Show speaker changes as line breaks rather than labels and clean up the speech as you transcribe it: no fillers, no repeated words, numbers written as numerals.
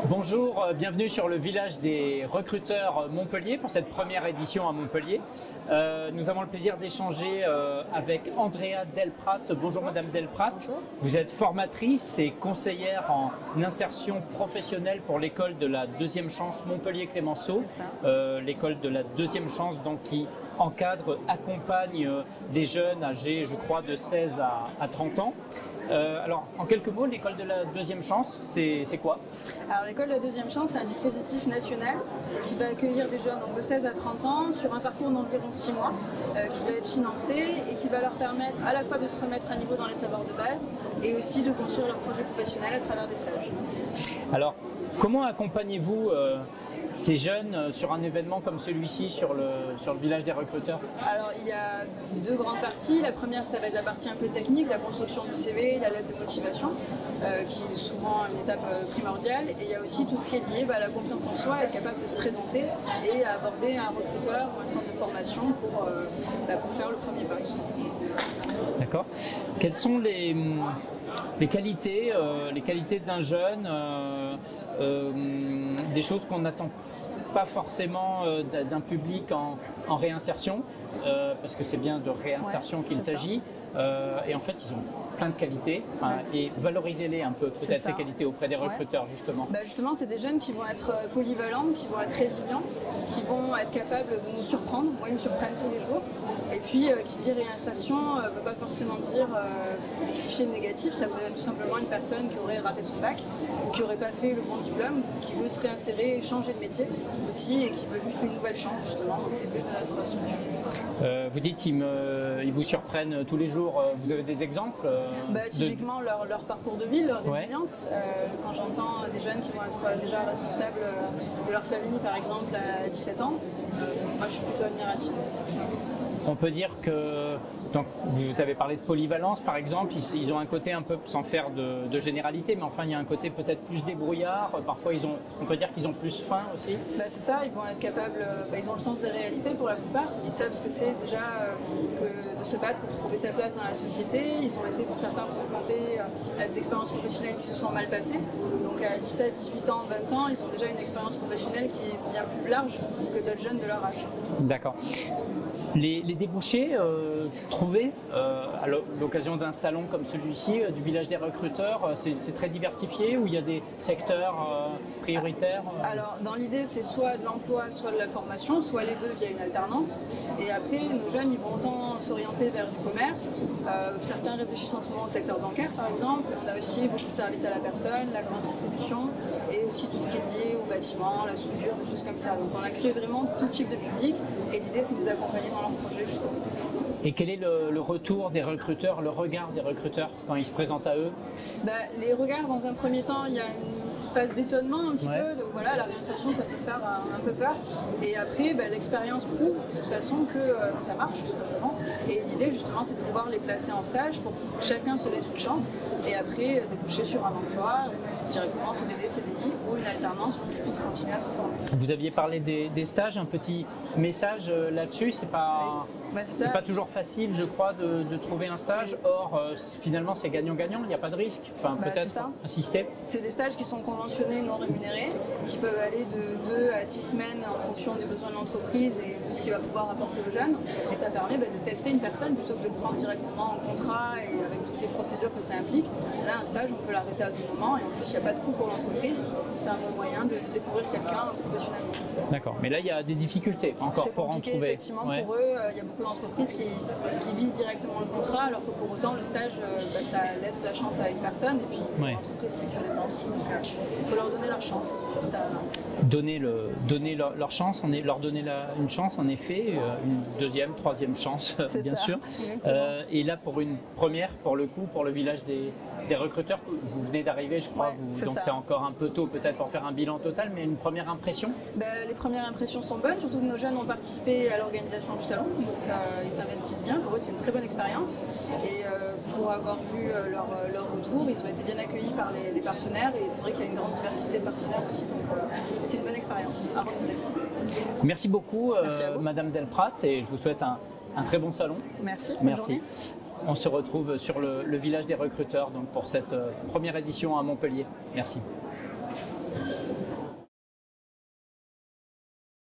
Bonjour, bienvenue sur le village des recruteurs Montpellier pour cette première édition à Montpellier. Nous avons le plaisir d'échanger avec Andrea Delprat. Bonjour Madame Delprat.
Bonjour.
Vous êtes formatrice et conseillère en insertion professionnelle pour l'école de la deuxième chance Montpellier-Clémenceau. L'école de la deuxième chance donc, qui encadre, accompagne des jeunes âgés, je crois, de 16 à 30 ans. Alors, en quelques mots, l'école de la deuxième chance, c'est quoi?
Alors, l'école de la deuxième chance, c'est un dispositif national qui va accueillir des jeunes donc, de 16 à 30 ans sur un parcours d'environ 6 mois qui va être financé et qui va leur permettre à la fois de se remettre à niveau dans les savoirs de base et aussi de construire leur projet professionnel à travers des stages.
Alors, comment accompagnez-vous ces jeunes sur un événement comme celui-ci, sur le village des recruteurs?
Alors, il y a deux grandes parties. La première, ça va être la partie un peu technique, la construction du CV, la lettre de motivation, qui est souvent une étape primordiale. Et il y a aussi tout ce qui est lié à la confiance en soi, être capable de se présenter et à aborder un recruteur ou un centre de formation pour faire le premier pas.
D'accord. Quelles sont les qualités d'un jeune, des choses qu'on n'attend pas forcément d'un public en réinsertion, parce que c'est bien de réinsertion qu'il s'agit. Et en fait, ils ont plein de qualités et valorisez-les un peu, peut-être ces qualités auprès des recruteurs, justement.
Justement, c'est des jeunes qui vont être polyvalents, qui vont être résilients, qui vont être capables de nous surprendre. Moi, ils me surprennent tous les jours. Et puis, qui dit réinsertion ne veut pas forcément dire des clichés négatifs. Ça peut être tout simplement une personne qui aurait raté son bac, qui n'aurait pas fait le bon diplôme, qui veut se réinsérer, changer de métier aussi, et qui veut juste une nouvelle chance, justement. Donc, c'est le but de notre structure.
Vous dites ils vous surprennent tous les jours. Vous avez des exemples
typiquement, leur parcours de vie, leur résilience. Quand j'entends des jeunes qui vont être déjà responsables de leur famille, par exemple, à 17 ans, moi, je suis plutôt admirative.
On peut dire que, donc, vous avez parlé de polyvalence par exemple, ils ont un côté un peu, sans faire de généralité, mais enfin il y a un côté peut-être plus débrouillard, parfois on peut dire qu'ils ont plus faim aussi.
C'est ça, ils vont être capables, ils ont le sens des réalités pour la plupart, ils savent ce que c'est déjà de se battre pour trouver sa place dans la société, ils ont été pour certains confrontés à des expériences professionnelles qui se sont mal passées, donc à 17, 18 ans, 20 ans, ils ont déjà une expérience professionnelle qui est bien plus large que d'autres jeunes de leur âge.
D'accord. Les débouchés trouvés à l'occasion d'un salon comme celui-ci, du village des recruteurs, c'est très diversifié ou il y a des secteurs prioritaires?
Alors, dans l'idée, c'est soit de l'emploi, soit de la formation, soit les deux via une alternance. Et après, nos jeunes, ils vont autant s'orienter vers du commerce. Certains réfléchissent en ce moment au secteur bancaire, par exemple. On a aussi beaucoup de services à la personne, la grande distribution et aussi tout ce qui est lié au bâtiment, la soudure, des choses comme ça. Donc, on a créé vraiment tout type de public et l'idée, c'est de les accompagner dans leur projet jusqu'au bout.
Et quel est le retour des recruteurs, le regard des recruteurs quand ils se présentent à eux?
Les regards, dans un premier temps, il y a une phase d'étonnement un petit peu. Donc voilà, la réinsertion, ça peut faire un peu peur. Et après, l'expérience prouve de toute façon que ça marche, tout simplement. Et l'idée, justement, c'est de pouvoir les placer en stage pour que chacun se laisse une chance. Et après, déboucher sur un emploi, directement CDD, CDI ou une alternance pour qu'ils puissent continuer à se former.
Vous aviez parlé des stages, un petit message là-dessus, c'est pas toujours facile, je crois, de trouver un stage. Or, finalement, c'est gagnant-gagnant, il n'y a pas de risque. Enfin, peut-être insister.
C'est des stages qui sont conventionnés, non rémunérés, qui peuvent aller de 2 à 6 semaines en fonction des besoins de l'entreprise et de ce qu'il va pouvoir apporter le jeune. Et ça permet de tester une personne plutôt que de le prendre directement en contrat et avec toutes les procédures que ça implique. Là, un stage, on peut l'arrêter à tout moment et en plus, il n'y a pas de coût pour l'entreprise. C'est un bon moyen de découvrir quelqu'un professionnellement.
D'accord, mais là, il y a des difficultés encore pour en trouver.
Effectivement, pour eux, il y a beaucoup d'entreprises qui visent directement le contrat, alors que pour autant, le stage, ça laisse la chance à une personne et puis l'entreprise sécurisant aussi. Donc, il faut leur donner leur chance.
Donner leur chance, leur donner une chance, en effet, une deuxième, troisième chance, bien sûr. Et là, pour une première, pour le coup, pour le village des recruteurs, vous venez d'arriver, je crois, donc c'est encore un peu tôt peut-être pour faire un bilan total, mais une première impression?
Les premières impressions sont bonnes, surtout que nos jeunes ont participé à l'organisation du salon, donc ils s'investissent bien, pour eux c'est une très bonne expérience. Et pour avoir vu leur retour, ils ont été bien accueillis par les partenaires et c'est vrai qu'il y a une grande diversité de partenaires aussi, donc c'est une bonne expérience à renouveler.
Merci beaucoup Madame Delprat et je vous souhaite un très bon salon.
Merci.
Merci. On se retrouve sur le village des recruteurs donc pour cette première édition à Montpellier. Merci.